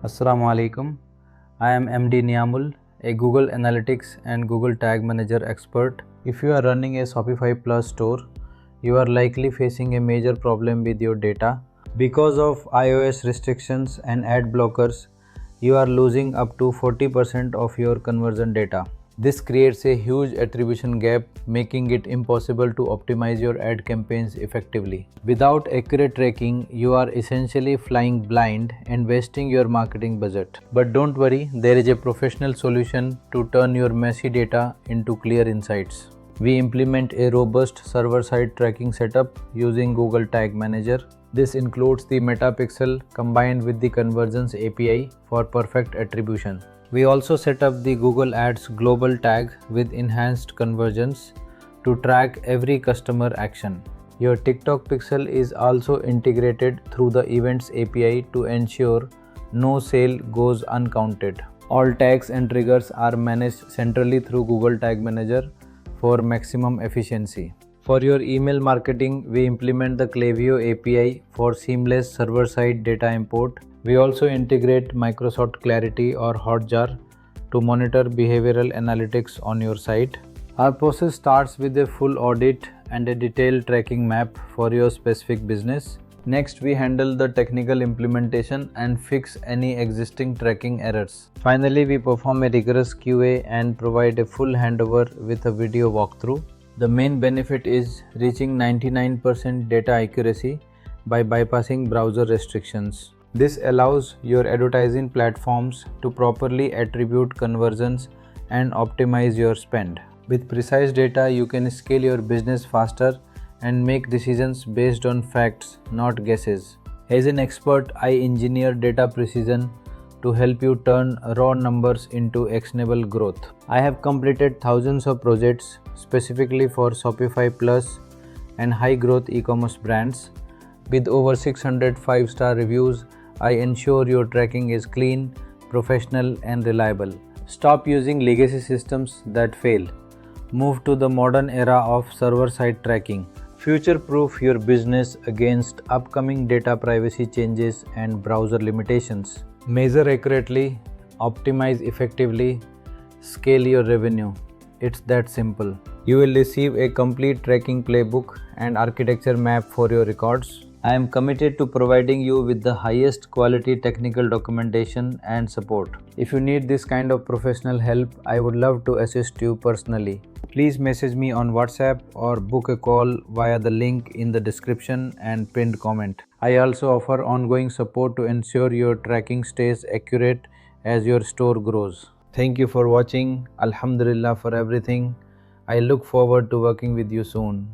Assalamu alaikum. I am MD Niamul, a Google Analytics and Google Tag Manager expert. If you are running a Shopify Plus store, you are likely facing a major problem with your data. Because of iOS restrictions and ad blockers, you are losing up to 40% of your conversion data. This creates a huge attribution gap, making it impossible to optimize your ad campaigns effectively. Without accurate tracking, you are essentially flying blind and wasting your marketing budget. But don't worry, there is a professional solution to turn your messy data into clear insights. We implement a robust server-side tracking setup using Google Tag Manager. This includes the metapixel combined with the conversions API for perfect attribution. We also set up the Google Ads global tag with enhanced conversions to track every customer action. Your TikTok pixel is also integrated through the Events API to ensure no sale goes uncounted. All tags and triggers are managed centrally through Google Tag Manager for maximum efficiency. For your email marketing, we implement the Klaviyo API for seamless server-side data import. We also integrate Microsoft Clarity or Hotjar to monitor behavioral analytics on your site. Our process starts with a full audit and a detailed tracking map for your specific business. Next, we handle the technical implementation and fix any existing tracking errors. Finally, we perform a rigorous QA and provide a full handover with a video walkthrough. The main benefit is reaching 99% data accuracy by bypassing browser restrictions. This allows your advertising platforms to properly attribute conversions and optimize your spend. With precise data, you can scale your business faster and make decisions based on facts, not guesses. As an expert, I engineer data precision to help you turn raw numbers into actionable growth. I have completed thousands of projects specifically for Shopify Plus and high growth e-commerce brands. With over 600 5-star reviews, I ensure your tracking is clean, professional, and reliable. Stop using legacy systems that fail. Move to the modern era of server-side tracking. Future-proof your business against upcoming data privacy changes and browser limitations. Measure accurately, optimize effectively, scale your revenue. It's that simple. You will receive a complete tracking playbook and architecture map for your records. I am committed to providing you with the highest quality technical documentation and support. If you need this kind of professional help, I would love to assist you personally. Please message me on WhatsApp or book a call via the link in the description and pinned comment. I also offer ongoing support to ensure your tracking stays accurate as your store grows. Thank you for watching. Alhamdulillah for everything. I look forward to working with you soon.